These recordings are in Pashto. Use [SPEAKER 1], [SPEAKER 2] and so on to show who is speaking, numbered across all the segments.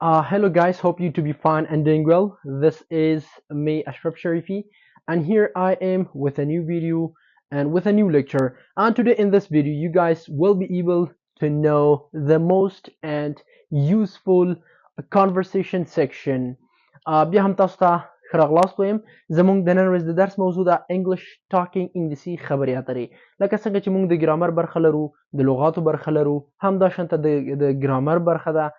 [SPEAKER 1] Hello guys, hope you to be fine and doing well. This is me, Ashraf Sharifi, and here I am with a new video and with a new lecture. And today in this video, you guys will be able to know the most and useful conversation section. بیا هم تاسو ته ښه راغلاست وایم. زموږ د نن ورځ د درس موضوع ده English talking انګلیسي خبرې اترې. لکه څنګه چې موږ د ګرامر برخه لرو، د لغاتو برخه لرو، همداشانته د ګرامر برخه ده.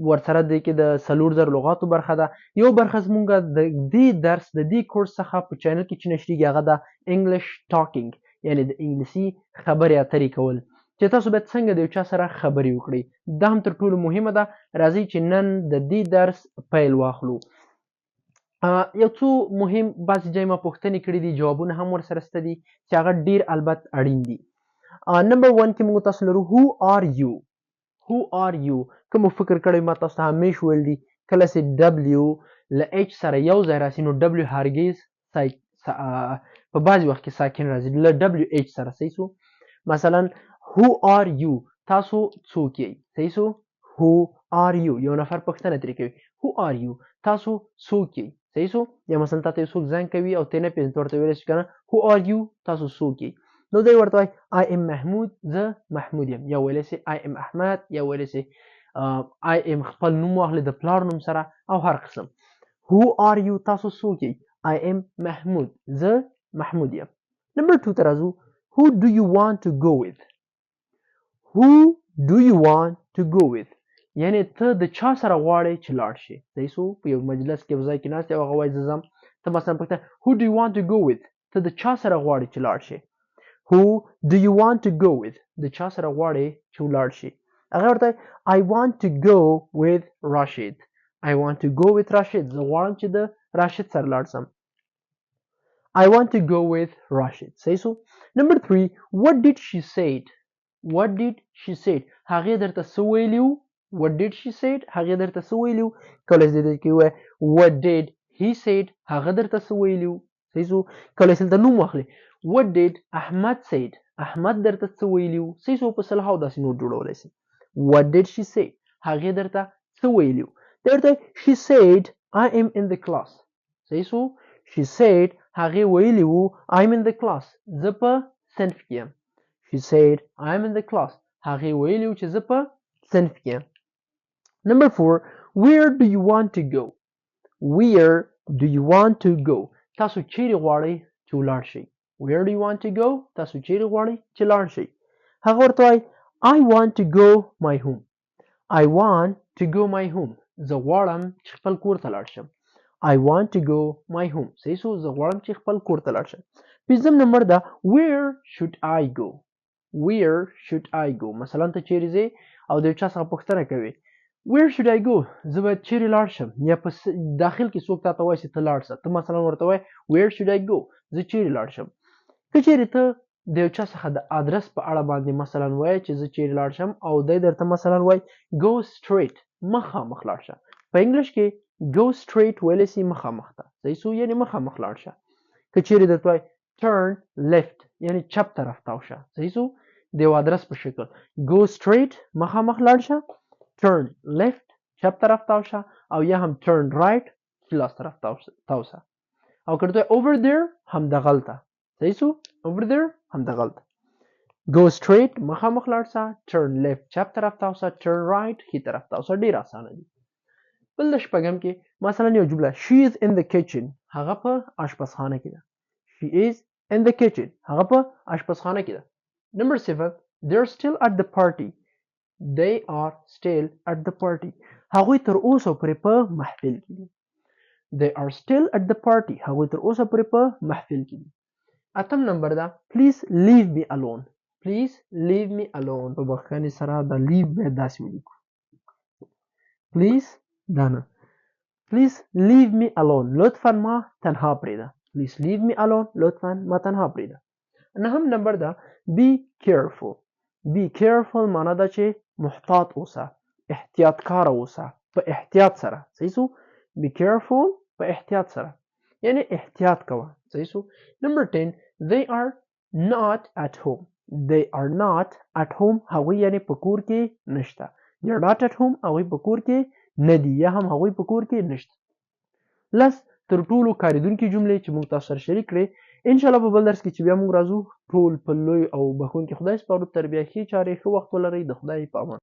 [SPEAKER 1] ورسره د کې د 4000 لغاتو برخه ده. یو برخه زمونږ د دې درس د دې کورس څخه په چینل کې چې نشریږي هغه ده انګلیش ټاکینګ، یعنی د انګلیسي خبرې اترې کول چې تاسو باید څنګه د یو چا سره خبرې وکړئ. دا هم تر ټولو مهمه ده. راځئ چې نن د دې درس پیل واخلو. یو څو مهم بعضې ځای ما پوښتنې کړي دي، جوابونه هم ورسره شته دي چې هغه ډیر البت اړین دي. نمبر 1 کې موږ تاسو لرو who are you. Who are you؟ کوم فکر کړی ما تاسو ته همیش ویل دي کله چې W له H سره یو ځای راسي نو W هرګز په بعضې وخت کې ساکن راځي له WH سره. صحیح سو؟ مثلا who are you؟ تاسو څوک یئ؟ صحیح سو؟ who are you؟ یو نفر پوښتنه ترې کوي who are you؟ تاسو څوک یئ؟ صحیح سو؟ یا مثلا تاته یو څوک زنګ کوي او ته نه پېژنې، ته ورته ویلی شي که نه who are you؟ تاسو څوک یئ؟ نو دی ورته وایي I am محمود، زه محمود یم. یا ویلی سي I am احمد، یا ویلی سي I am خپل نوم واخلي د پلار نوم سره او هر قسم. Who are you؟ تاسو څوک یئ؟ I am محمود، زه محمود یم. نمبر 2 ته راځو. Who do you want to go with؟ Who do you want to go with؟ یعنی ته د چا سره غواړې چې لاړ شې. صحیح سو؟ په یو مجلس کې یو ځای کې ناست یې او هغه وایي زه ځم. ته مثلا پوښتنه Who do you want to go with؟ ته د چا سره غواړې چې لاړ شې. Who do you want to go with؟ د چا سره غواړې چې ولاړ شي. هغه ورته I want to go with Rashid. I want to go with Rashid. زه غواړم چې د راشد سره لاړ شم. I want to go with Rashid. صحیح سو؟ Number 3. What did she say؟ What did she say؟ هغې درته څه ویلي وو؟ What did she say؟ هغې درته څه ویلي وو؟ کولای شي دلته کې ووایه What did he say؟ هغه درته څه ویلي وو؟ صحیح سو؟ کولای شي دلته نوم واخلي. What did Ahmad said؟ احمد درته څه ویلي وو؟ صحیح سو؟ په صلحه او داسې نوټ جوړولی شي. What did she say؟ هغې درته څه ویلي وو؟ درته She said I am in the class. صحیح سو؟ She said هغې ویلي وو I'm in the class. زه په صنف کې یم. She said I'm in the class. هغې ویلي وو چې زه په صنف کې یم. Number 4. Where do you want to go؟ Where do you want to go؟ تاسو چیرې غواړئ چې ولاړ شئ. Where do you want to go؟ تاسو چیرې غواړئ چې لاړ شئ. هغه ورته وایي I want to go my home. I want to go my home. زه غواړم چې خپل کور ته لاړ شم. I want to go my home. صحیح سو؟ زه غواړم چې خپل کور ته لاړ شم. 5 نمبر ده Where should I go؟ Where should I go؟ مثلا ته چیرې ځې او د یو چا څخه پوښتنه کوې Where should I go؟ زه باید چیرې لاړ شم. یا په داخل کې څوک تاته وایي چې ته لاړ شه. ته مثلا ورته وایې Where should I go؟ زه چیرې لاړ شم. که چیرې ته د یو چا څخه د ادرس په اړه باندې مثلا وایې چې زه چیرې لاړ شم او دی درته مثلا وایي Go straight، مخامخ لاړ شه. په انګلیش کې Go straight ویلی سي مخامخ ته. صحیح سو؟ یعنې مخامخ لاړ شه. که چیرې درته وایي Turn left، یعنې چپ طرف ته وشه. صحیح سو؟ د یو ادرس په شکل Go straight مخامخ لاړ شه، Turn left چپ طرف ته وشه، او یا هم Turn right لاس طرف ته وشه. او که درته Over there همدغلته. صحیح سو؟ Over there همدغلته. Go straight مخامخ لاړ شه، Turn left چپ طرف ته وشه، Turn right ښي طرف ته وشه. ډېر اسانه دي. بل د شپږم کې مثلا یو جمله She is in the kitchen، هغه په اشپزخانه کې ده. She is in the kitchen، هغه په اشپزخانه کې ده. Number 7. They're still at the party. They are still at the party. هغوی تر اوسه پورې په محفل کې دي. They are still at the party. هغوی تر اوسه پورې په محفل کې دي. 8 نمبر ده Please leave me alone. Please leave me alone. په بخښنې سره دا leave باید داسې ولیکو. Please دا نه. Please leave me alone. لطفا ما تنها پرېږده. Please leave me alone. لطفا ما تنها پرېږده. 9 نمبر ده Be careful. Be careful معنا ده چې محتاط اوسه، احتیاط کار اوسه، په احتیاط سره. صحیح سو؟ Be careful په احتیاط سره، یعنی احتیاط کوه. صحیح سو؟ Number 10. They are not at home. They are not at home. هغوی یعنی په کور کې نشته. They are not at home. هغوی په کور کې نه دي یا هم هغوی په کور کې نشته. لس تر ټولو کارېدونکې جملې چې موږ تاسو سره شریک کړې انشاءالله په بل درس کې چې بیا موږ راځو ټول په لوی او بخښونکي خدای سپارو. تر بیا ښې چارې ښه وخت ولرئ. د خدای په امان.